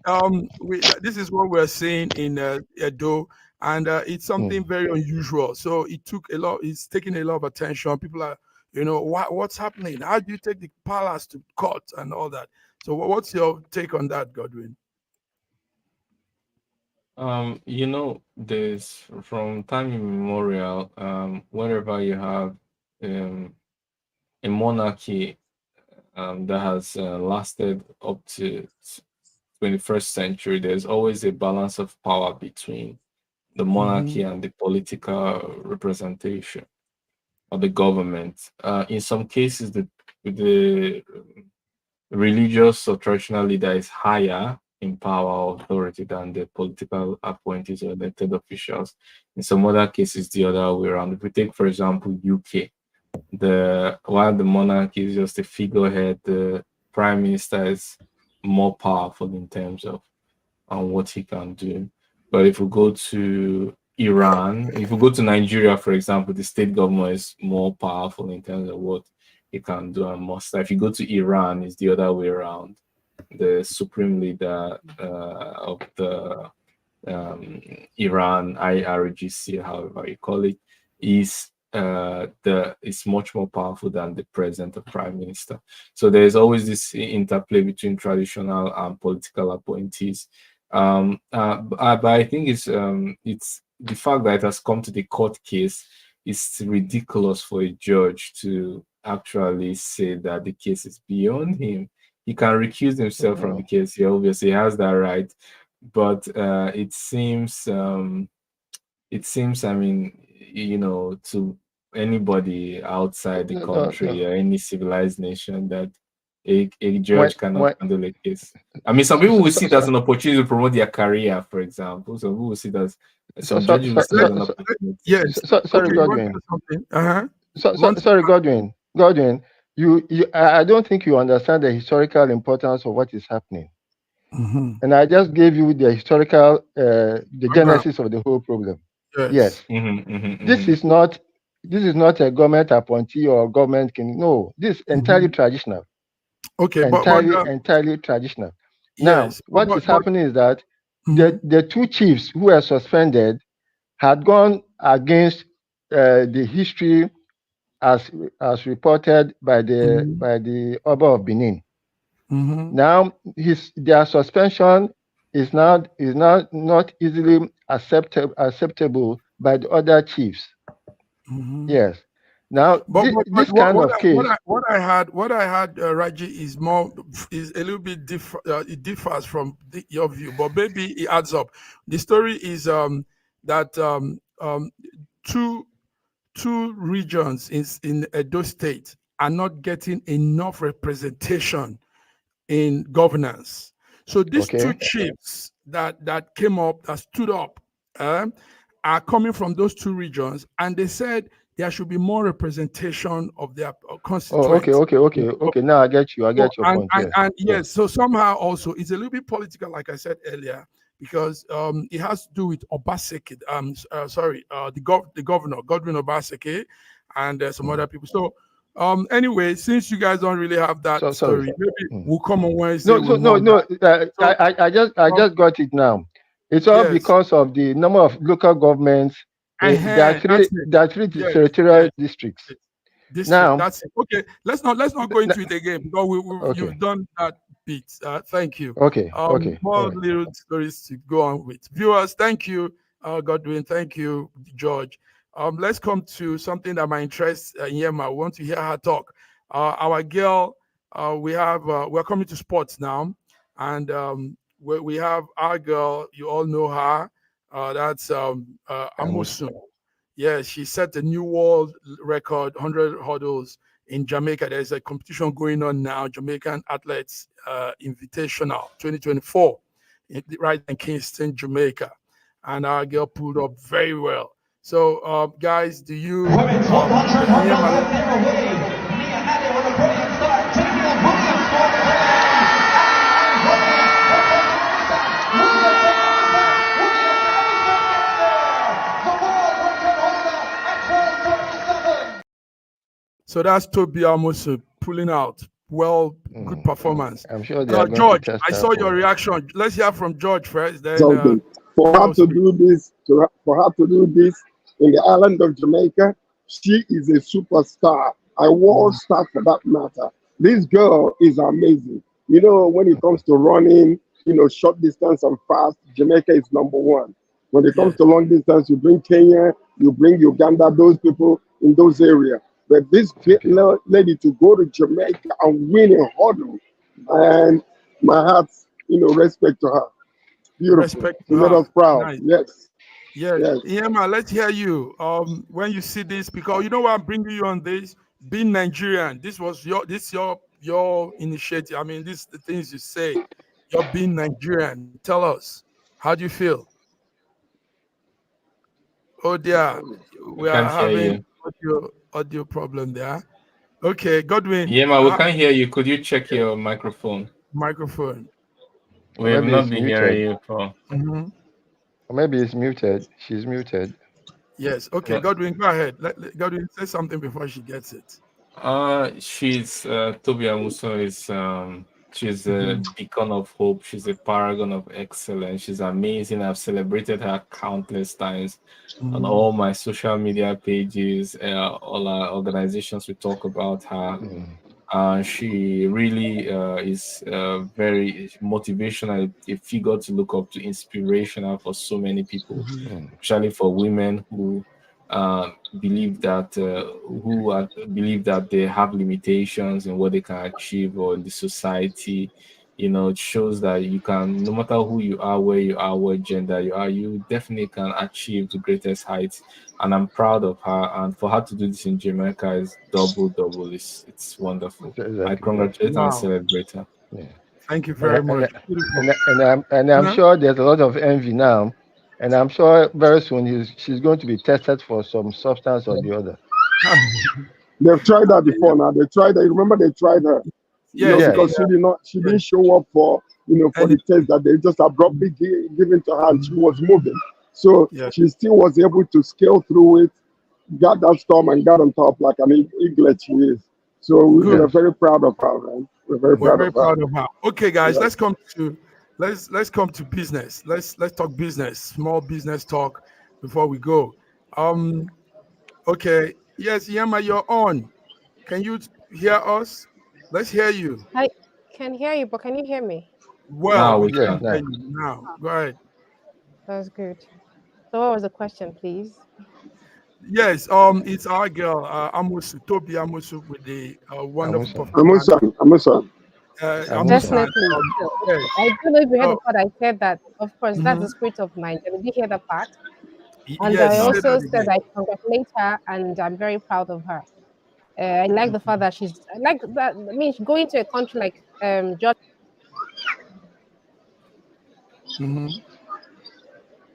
this is what we're seeing in Edo, and it's something very unusual. So it took a lot. It's taking a lot of attention. People are, what's happening? How do you take the palace to court and all that? So what's your take on that, Godwin? There's from time immemorial, whenever you have a monarchy that has lasted up to 21st century, there's always a balance of power between the monarchy and the political representation of the government. In some cases, the religious or traditional leader is higher in power or authority than the political appointees or elected officials. In some other cases, the other way around. If we take, for example, UK, while the monarch is just a figurehead, the prime minister is more powerful in terms of what he can do. But if we go to Iran, if we go to Nigeria, for example, the state government is more powerful in terms of what he can do and must. If you go to Iran, it's the other way around. The supreme leader of the Iran IRGC, however you call it, is much more powerful than the president or prime minister. So there's always this interplay between traditional and political appointees. But I think it's the fact that it has come to the court case. It's ridiculous for a judge to actually say that the case is beyond him. He can recuse himself from the case. He obviously has that right, but it seems, I mean, to anybody outside the country or any civilized nation, that a judge cannot handle a case. I mean, some people will see it as an opportunity to promote their career, for example. Some people will see it as judges will see it as an opportunity. Yes. Sorry, Godwin. Sorry, Godwin. Godwin, I don't think you understand the historical importance of what is happening. And I just gave you the historical, the genesis of the whole problem. Yes. This is not a government appointee or government king. No, this is entirely traditional. Okay, entirely traditional. Now, what is happening is that the two chiefs who were suspended had gone against the history as reported by the Oba of Benin. Now, their suspension is now not easily acceptable by the other chiefs. Yes. Now, this kind of case. What I had, Raji, is a little bit different. It differs from your view, but maybe it adds up. The story is that two regions in Edo State are not getting enough representation in governance. So these two chiefs that came up, that stood up, are coming from those two regions, and they said there should be more representation of their constituents. Okay. Now I get you. I get your point. Yes. So somehow also it's a little bit political, like I said earlier, because it has to do with Obaseki. The governor, Godwin Obaseki, and some other people. So anyway, since you guys don't really have that story, maybe we'll come on Wednesday. No. I just got it now. It's all because of the number of local governments. There are three territorial districts. Now, that's it. Okay, let's not go into it again because you've done that bit. Thank you. More little stories to go on with. Viewers, thank you, Godwin. Thank you, George. Let's come to something that might interest Yema. We want to hear her talk. Our girl, we're coming to sports now, and we have our girl. You all know her. That's Amusun. Yeah, she set a new world record, 100 hurdles in Jamaica. There's a competition going on now, Jamaican Athletes Invitational 2024, right in Kingston, Jamaica. And our girl pulled up very well. So, guys, do you... So that's Toby Amosu pulling out. Well, good performance. I'm sure they are George, I saw your reaction. Let's hear from George first. Then, For her to do this, for her to do this in the island of Jamaica, she is a superstar, a world star for that matter. This girl is amazing. You know, when it comes to running, you know, short distance and fast, Jamaica is number one. When it comes to long distance, you bring Kenya, you bring Uganda, those people in those areas. But this lady to go to Jamaica and win a hurdle, and my heart's, you know, respect to her. Beautiful. Respect She made us proud. Nice. Yes. Yes. Iyema, let's hear you. When you see this, because you know why I'm bringing you on this, being Nigerian, this was your initiative. I mean, this the things you say. You're being Nigerian. Tell us, how do you feel? Oh dear, we are having audio problem there. Okay, Godwin. Yeah, we can't hear you. Could you check your microphone? Microphone. We have not been hearing you for. Or maybe it's muted. She's muted. Yes. Okay, Godwin, go ahead. Godwin, say something before she gets it. She's Toby Amuso is she's a beacon of hope. She's a paragon of excellence. She's amazing. I've celebrated her countless times on all my social media pages, all our organizations. We talk about her. She really is very motivational, a figure to look up to, inspirational for so many people, especially for women who believe that believe that they have limitations in what they can achieve or in the society. You know, it shows that you can, no matter who you are, where you are, what gender you are, you definitely can achieve the greatest heights. And I'm proud of her. And for her to do this in Jamaica is double. It's wonderful. I congratulate and celebrate her. Yeah. Thank you very much. And I'm sure there's a lot of envy now. And I'm sure very soon she's going to be tested for some substance or the other. They've tried that before now. They tried that. Remember they tried her. Because she didn't show up for the test that they just abruptly given to her and she was moving. So she still was able to scale through it, got that storm and got on top like an eaglet she is. So we are very proud of her, man. We're very proud of her. Okay, guys, let's come to business. Let's talk business, small business talk before we go. Okay, yes, Yama, you're on. Can you hear us? Let's hear you. I can hear you, but can you hear me? Well, we can hear you now. Go ahead. That's good. So what was the question, please? Yes, it's our girl, Amusu, Toby Amusu, with the wonderful performance. Amusa. Definitely. I don't know if you heard the part I said that, of course, that's the spirit of Nigeria. Did you hear that part? And I also said I congratulate her and I'm very proud of her. I like the fact that she's like that. I mean, going to a country like Georgia.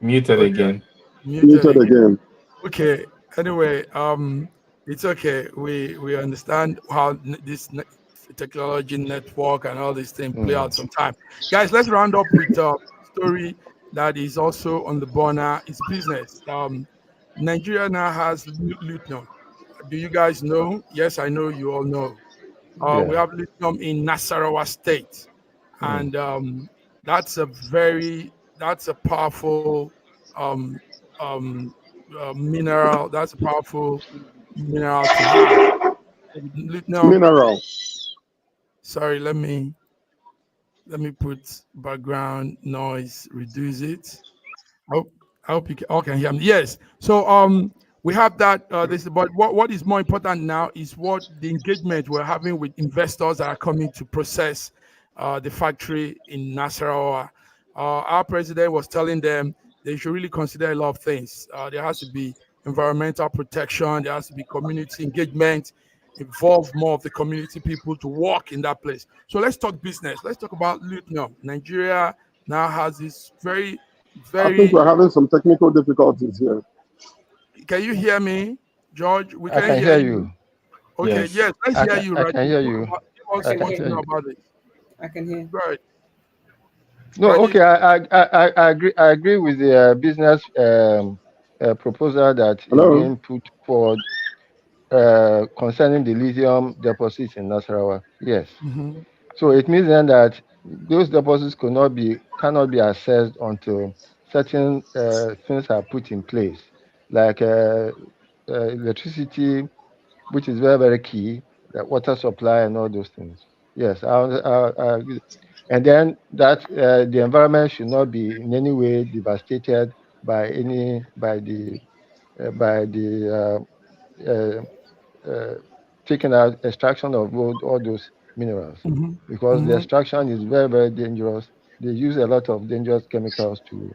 Muted again. Muted again. Okay. Anyway, it's okay. We understand how this technology network and all these things play out sometime. Guys, let's round up with a story that is also on the burner. It's business. Nigeria now has lithium. Do you guys know? Yes, I know you all know. We have lithium in Nasarawa State, and that's a powerful mineral. That's a powerful mineral to have. Mineral. Sorry, let me put background noise, reduce it. I hope you all can hear me. Yes. So we have that. But what is more important now is what the engagement we're having with investors that are coming to process the factory in Nasarawa. Our president was telling them they should really consider a lot of things. There has to be environmental protection. There has to be community engagement. Involve more of the community people to work in that place. So let's talk business. Let's talk about lithium. Nigeria now has this very. I think we're having some technical difficulties here. Can you hear me, George? I can hear you. Okay, yes, let's hear you. I can hear you. I can hear you about it. I can hear. Right. No, okay. I agree with the business proposal that is being put forward concerning the lithium deposits in Nasarawa. Yes. So it means then that those deposits cannot be accessed until certain things are put in place, like electricity, which is very, very key, the water supply and all those things. Yes, and then that the environment should not be in any way devastated by the taking out extraction of all those minerals, because the extraction is very, very dangerous. They use a lot of dangerous chemicals to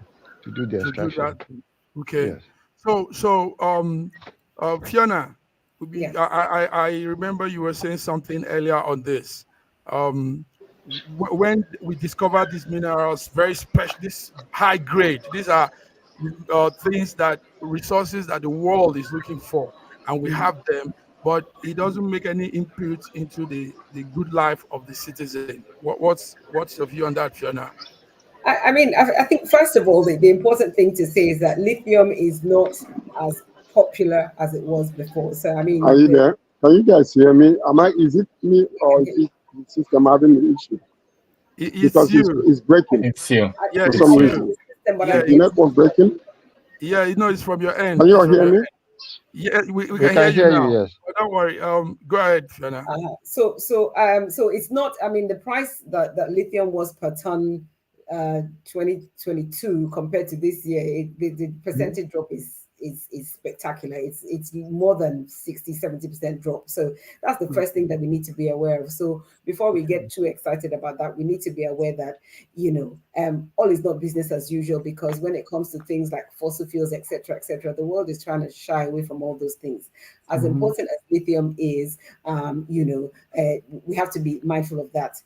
do the To do that. extraction. Okay. Yes. So Fiona, Yes. I remember you were saying something earlier on this. When we discovered these minerals, very special, this high grade, these are things that resources that the world is looking for, and we have them, but it doesn't make any input into the good life of the citizen. What's your view on that, Fiona? I mean, I think first of all, the important thing to say is that lithium is not as popular as it was before. So I mean, Are you there? Can you guys hear me? Is it me or is it the system having the issue? It's Because you. it's breaking It's you. Yeah, for it's some you. reason. but Yeah, Is the network breaking? Yeah, it's from your end. Can you It's all from hear your me? end. Yeah, we We can hear can you hear you, now. yes. But don't worry. Go ahead, Fiona. So it's not. I mean, the price that lithium was per ton, 2022 compared to this year, the percentage drop is spectacular. It's more than 60-70% drop. So that's the first thing that we need to be aware of. So before we get too excited about that, we need to be aware that all is not business as usual, because when it comes to things like fossil fuels, etc., the world is trying to shy away from all those things. As important as lithium is, we have to be mindful of that.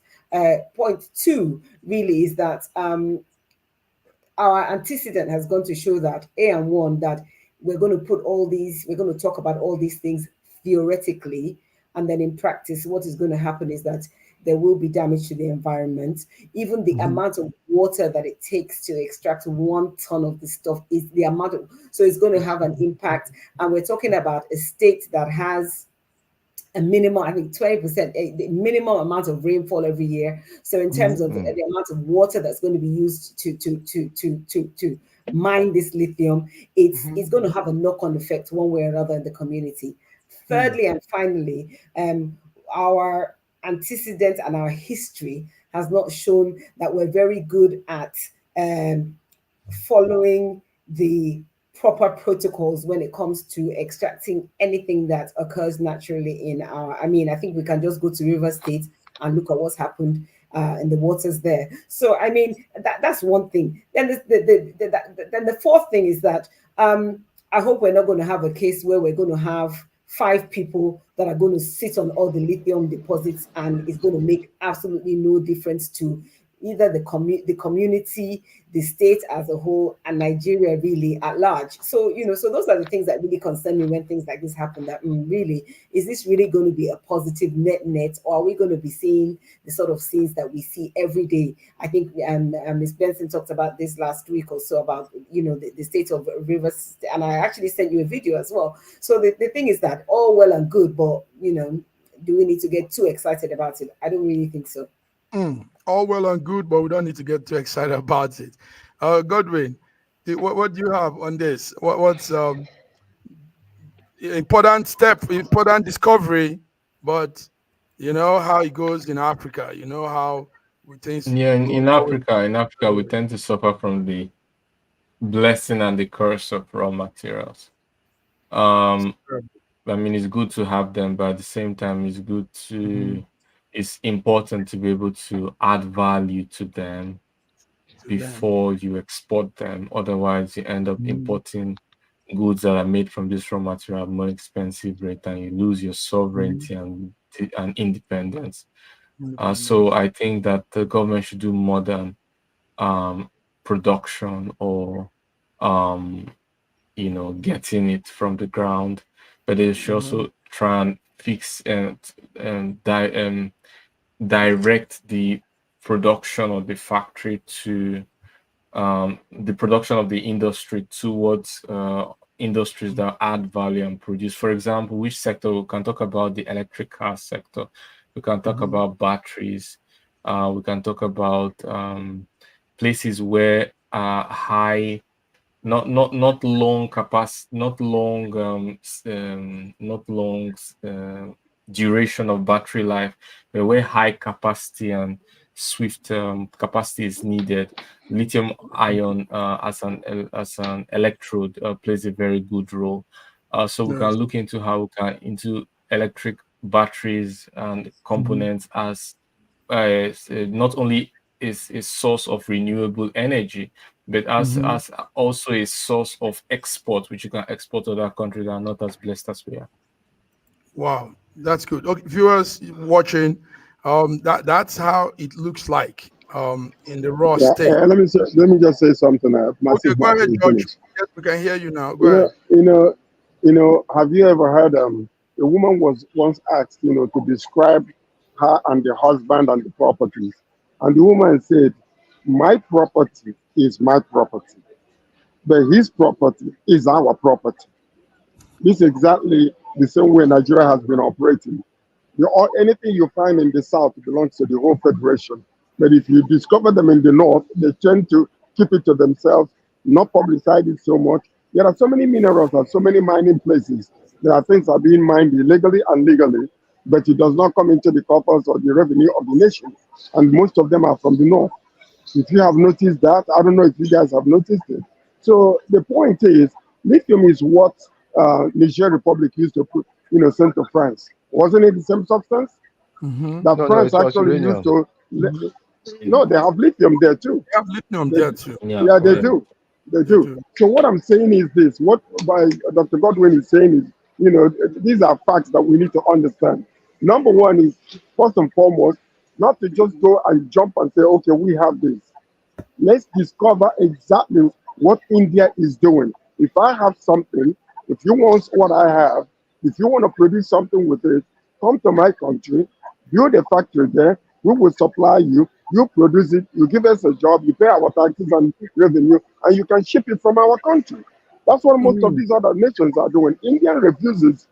Point two really is that our antecedent has gone to show that that we're going to talk about all these things theoretically, and then in practice, what is going to happen is that there will be damage to the environment. Even the amount of water that it takes to extract 1 ton of the stuff is the amount of, so it's going to have an impact. And we're talking about a state that has a minimum, I think 20%, the minimum amount of rainfall every year. So in terms of the amount of water that's going to be used to mine this lithium, it's going to have a knock-on effect one way or another in the community. Thirdly and finally, our antecedent and our history has not shown that we're very good at following the proper protocols when it comes to extracting anything that occurs naturally in our, I mean, I think we can just go to River State and look at what's happened in the waters there. So I mean, that's one thing. Then the fourth thing is that I hope we're not going to have a case where we're going to have 5 people that are going to sit on all the lithium deposits, and it's going to make absolutely no difference to either the community, the state as a whole, and Nigeria really at large. So, so those are the things that really concern me when things like this happen, that really, is this really going to be a positive net, or are we going to be seeing the sort of scenes that we see every day? I think Ms. Benson talked about this last week or so about, the state of rivers, and I actually sent you a video as well. So the thing is that all well and good, but, do we need to get too excited about it? I don't really think so. All well and good, but we don't need to get too excited about it. Godwin, what do you have on this? What's important discovery, but you know how it goes in Africa. You know how things Yeah, in go. Africa, we tend to suffer from the blessing and the curse of raw materials. I mean, it's good to have them, but at the same time, it's important to be able to add value to them before you export them. Otherwise, you end up importing goods that are made from this raw material at more expensive rate, and you lose your sovereignty and independence. So I think that the government should do more than production or getting it from the ground, but they should also try and fix and direct the production of the factory to the production of the industry towards industries that add value and produce. For example, which sector? We can talk about the electric car sector. We can talk about batteries. We can talk about places where high, not long capacity, not long duration of battery life, but where high capacity and swift capacity is needed. Lithium ion as an electrode plays a very good role. So we can look into how we can into electric batteries and components as not only is a source of renewable energy, but as also a source of export, which you can export to other countries that are not as blessed as we are. Wow, that's good. Okay, viewers watching, that's how it looks like in the raw state. Let me just say something. Okay, go ahead, George. Yes, we can hear you now. Go ahead. You know, have you ever heard a woman was once asked, to describe her and the husband and the properties, and the woman said, "My property is my property, but his property is our property." This is exactly the same way Nigeria has been operating. Anything you find in the south belongs to the whole federation. But if you discover them in the north, they tend to keep it to themselves, not publicize it so much. There are so many minerals and so many mining places. There are things that are being mined illegally and legally, but it does not come into the coffers or the revenue of the nation. And most of them are from the north. If you have noticed that, I don't know if you guys have noticed it. So the point is, lithium is what Niger Republic used to put, send to France. Wasn't it the same substance that France actually used to? No, they have lithium there too. They have lithium there too. Yeah, they do. They do. So what I'm saying is this: what by Dr. Godwin is saying is, these are facts that we need to understand. Number one is, first and foremost, not to just go and jump and say, okay, we have this. Let's discover exactly what India is doing. If I have something, if you want what I have, if you want to produce something with it, come to my country, build a factory there, we will supply you, you produce it, you give us a job, you pay our taxes and revenue, and you can ship it from our country. That's what most of these other nations are doing. India refuses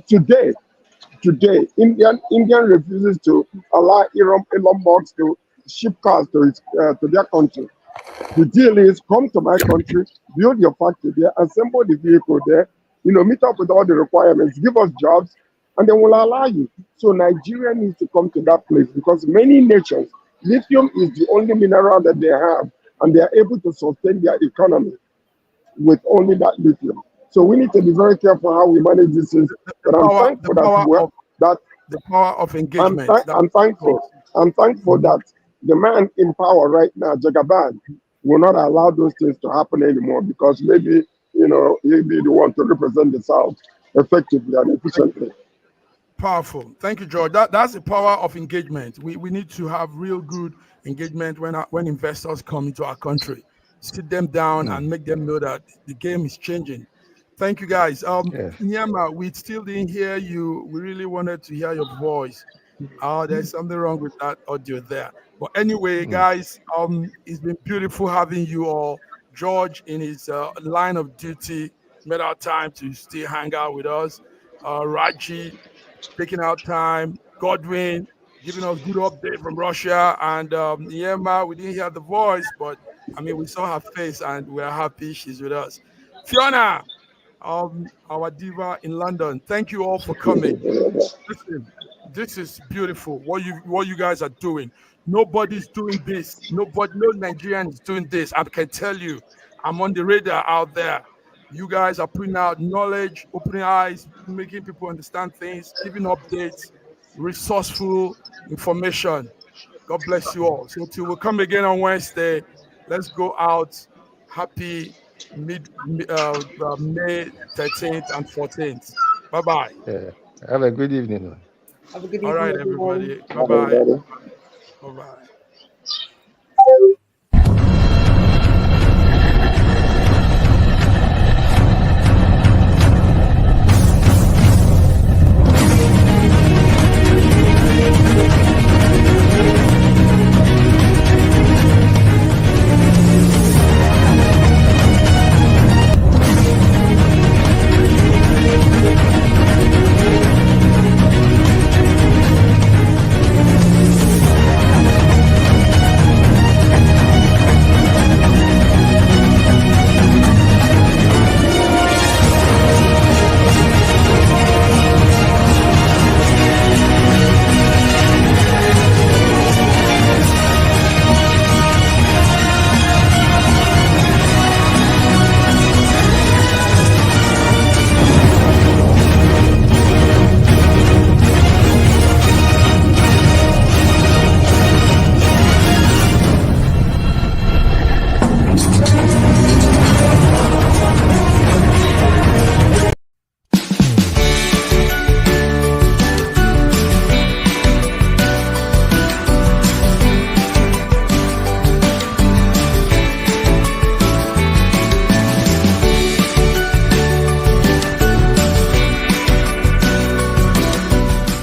today, Indian refuses to allow Elon Musk to ship cars to their country. The deal is, come to my country, build your factory there, assemble the vehicle there, meet up with all the requirements, give us jobs, and then we'll allow you. So Nigeria needs to come to that place, because many nations, lithium is the only mineral that they have, and they are able to sustain their economy with only that lithium. So we need to be very careful how we manage these things. But I'm thankful that the power of engagement. I'm thankful that the man in power right now, Jagaban, will not allow those things to happen anymore, because maybe, he'll be the one to represent the South effectively and efficiently. Powerful. Thank you, George. That's the power of engagement. We need to have real good engagement when investors come into our country. Sit them down and make them know that the game is changing. Thank you, guys. Nyama, we still didn't hear you. We really wanted to hear your voice. There's something wrong with that audio there. But anyway, guys, it's been beautiful having you all. George, in his line of duty, made our time to still hang out with us. Raji, taking out time. Godwin, giving us good update from Russia. And Nyema, we didn't hear the voice, but we saw her face and we're happy she's with us. Fiona, our diva in London, thank you all for coming. Listen, this is beautiful. What you guys are doing. Nobody's doing this. No Nigerian is doing this. I can tell you, I'm on the radar out there. You guys are putting out knowledge, opening eyes, making people understand things, giving updates, resourceful information. God bless you all. So till we come again on Wednesday, let's go out. Happy May 13th and 14th. Bye-bye. Yeah. Have a good evening. Have a good evening. All right, everybody. Bye-bye. Bye-bye.